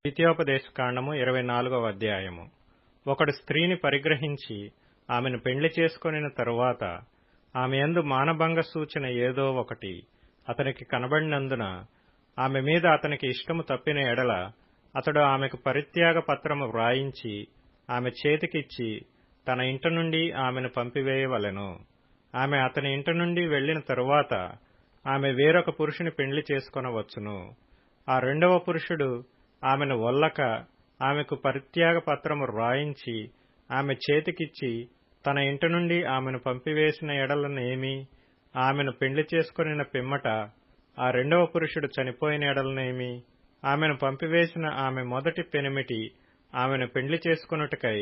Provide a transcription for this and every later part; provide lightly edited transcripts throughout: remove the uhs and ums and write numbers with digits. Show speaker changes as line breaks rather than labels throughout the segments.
ద్వితీయోపదేశకాండము 24వ అధ్యాయము. ఒకడు స్త్రీని పరిగ్రహించి ఆమెను పెండ్లి చేసుకొనిన తరువాత ఆమె యందు మానభంగ సూచన ఏదో ఒకటి అతనికి కనబడినందున ఆమె మీద అతనికి ఇష్టము తప్పిన ఎడల అతడు ఆమెకు పరిత్యాగ పత్రము వ్రాయించి ఆమె చేతికిచ్చి తన ఇంట నుండి ఆమెను పంపివేయవలెను. ఆమె అతని ఇంట నుండి వెళ్లిన తరువాత ఆమె వేరొక పురుషుని పెండ్లి చేసుకొనవచ్చును. ఆ రెండవ పురుషుడు ఆమెను వల్లక ఆమెకు పరిత్యాగ పత్రము వ్రాయించి ఆమె చేతికిచ్చి తన ఇంటి నుండి ఆమెను పంపివేసిన ఎడలనేమి, ఆమెను పెండ్లి చేసుకొనిన పిమ్మట ఆ రెండవ పురుషుడు చనిపోయిన ఎడలనేమి, ఆమెను పంపివేసిన ఆమె మొదటి పెనిమిటి ఆమెను పెండ్లి చేసుకొనుటకై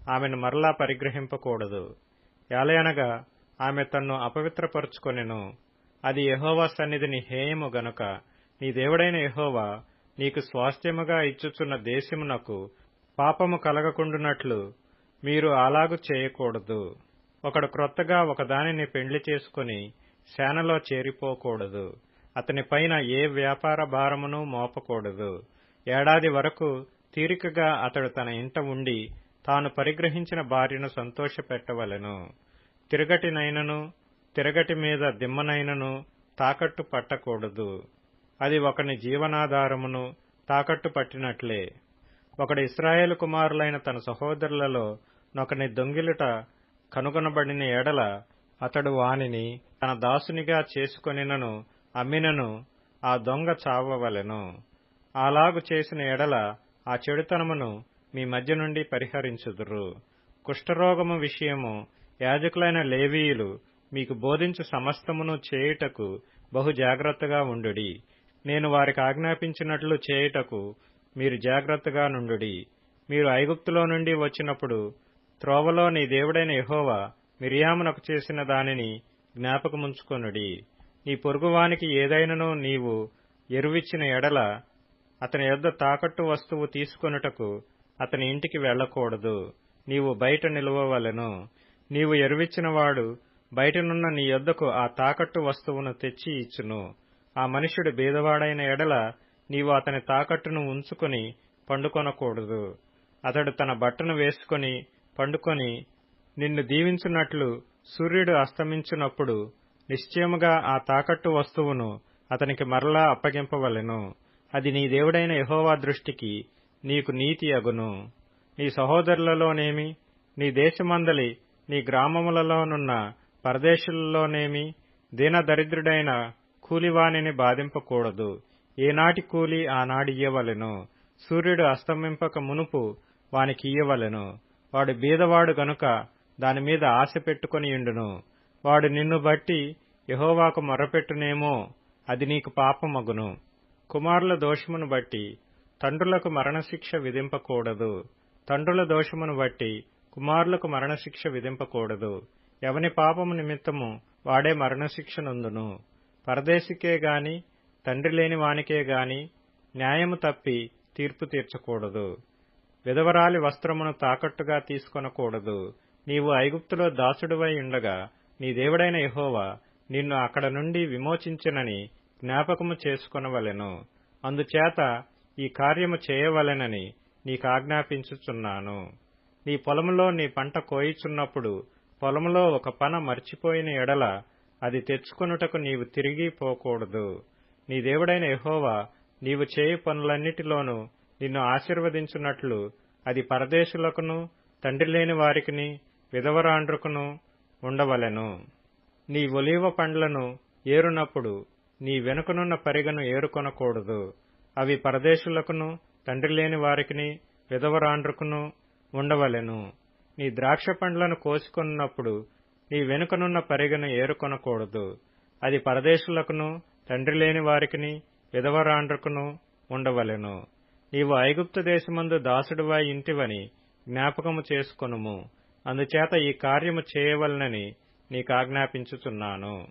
ఆమెను మరలా పరిగ్రహింపకూడదు. ఏలయనగా ఆమె తన్ను అపవిత్రపరుచుకొనెను. అది యెహోవా సన్నిధిని హేయము గనుక నీ దేవుడైన యెహోవా నీకు స్వాస్థ్యముగా ఇచ్చుచున్న దేశమునకు పాపము కలగకుండునట్లు మీరు అలాగు చేయకూడదు. ఒకడు క్రొత్తగా ఒకదానిని పెండ్లి చేసుకుని సేనలో చేరిపోకూడదు. అతని పైన ఏ వ్యాపార భారమును మోపకూడదు. ఏడాది వరకు తీరికగా అతడు తన ఇంట ఉండి తాను పరిగ్రహించిన భార్యను సంతోషపెట్టవలెను. తిరగటినైనను తిరగటి మీద దిమ్మనైనను తాకట్టు పట్టకూడదు. అది ఒకని జీవనాధారమును తాకట్టు పట్టినట్లే. ఒకడు ఇశ్రాయేలు కుమారులైన తన సహోదరులలో నొకని దొంగిలుట కనుగొనబడిన ఎడల అతడు వానిని తన దాసునిగా చేసుకొనినను అమ్మినను ఆ దొంగ చావవలెను. అలాగు చేసిన ఎడల ఆ చెడుతనమును మీ మధ్య నుండి పరిహరించుదురు. కుష్ఠరోగము విషయము యాజకులైన లేవీయులు మీకు బోధించు సమస్తమును చేయుటకు బహు జాగ్రత్తగా ఉండుడి. నేను వారికి ఆజ్ఞాపించినట్లు చేయుటకు మీరు జాగ్రత్తగా నుండుడి. మీరు ఐగుప్తులో నుండి వచ్చినప్పుడు త్రోవలో నీ దేవుడైన యెహోవా మిర్యామునకు చేసిన దానిని జ్ఞాపకముంచుకొనుడి. నీ పొరుగువానికి ఏదైనను నీవు ఎరువిచ్చిన ఎడల అతని యొద్ద తాకట్టు వస్తువు తీసుకొనుటకు అతని ఇంటికి వెళ్లకూడదు. నీవు బయట నిలువవలెను. నీవు ఎరువిచ్చినవాడు బయటనున్న నీ యొద్దకు ఆ తాకట్టు వస్తువును తెచ్చి ఇచ్చును. ఆ మనుష్యుడు బీదవాడైన ఎడల నీవు అతని తాకట్టును ఉంచుకొని పండుకొనకూడదు. అతడు తన బట్టను వేసుకొని పండుకొని నిన్ను దీవించున్నట్లు సూర్యుడు అస్తమించునప్పుడు నిశ్చయముగా ఆ తాకట్టు వస్తువును అతనికి మరలా అప్పగింపవలెను. అది నీ దేవుడైన యెహోవా దృష్టికి నీకు నీతి అగును. నీ సహోదరులలోనేమి, నీ దేశమందలి నీ గ్రామములలోనున్న పరదేశులలోనేమి దీనదరిద్రుడైన కూలివానిని బాధింపకూడదు. ఏనాటి కూలి ఆనాడియ్యవలెను. సూర్యుడు అస్తమింపక మునుపు వానికియ్యవలెను. వాడు బీదవాడు గనుక దానిమీద ఆశ పెట్టుకొనియుండును. వాడు నిన్ను బట్టి యెహోవాకు మొర్రపెట్టునేమో, అది నీకు పాపమగును. కుమారుల దోషమును బట్టి తండ్రులకు మరణశిక్ష విధింపకూడదు. తండ్రుల దోషమును బట్టి కుమారులకు మరణశిక్ష విధింపకూడదు. ఎవని పాపము నిమిత్తము వాడే మరణశిక్ష నొందును. పరదేశికే గాని తండ్రి లేని వానికే గాని న్యాయము తప్పి తీర్పు తీర్చకూడదు. విధవరాలి వస్త్రమును తాకట్టుగా తీసుకొనకూడదు. నీవు ఐగుప్తులో దాసుడివై ఉండగా నీ దేవుడైన యెహోవా నిన్ను అక్కడ నుండి విమోచించినని జ్ఞాపకము చేసుకొనవలెను. అందుచేత ఈ కార్యము చేయవలెనని నీకాజ్ఞాపించుచున్నాను. నీ పొలములో నీ పంట కోయుచున్నప్పుడు పొలములో ఒక పన మర్చిపోయిన ఎడల అది తెచ్చుకొనుటకు నీవు తిరిగి పోకూడదు. నీ దేవుడైన యెహోవా నీవు చేయు పనులన్నిటిలోనూ నిన్ను ఆశీర్వదించున్నట్లు అది పరదేశులకును తండ్రి లేని వారికిని విధవరాండ్రుకును ఉండవలెను. నీ ఒలీవ పండ్లను ఏరునప్పుడు నీ వెనుకనున్న పరిగను ఏరుకొనకూడదు. అవి పరదేశులకును తండ్రి లేని వారికిని విధవరాండ్రుకును ఉండవలెను. నీ ద్రాక్ష పండ్లను కోసుకొన్నప్పుడు నీ వెనుకనున్న పరిగను ఏరుకొనకూడదు. అది పరదేశులకును తండ్రి లేని వారికిని విధవరాండ్రుకును ఉండవలెను. నీవు ఐగుప్తు దేశమందు దాసుడివై ఇంటివని జ్ఞాపకము చేసుకొనుము. అందుచేత ఈ కార్యము చేయవలెనని నీకాజ్ఞాపించుచున్నాను.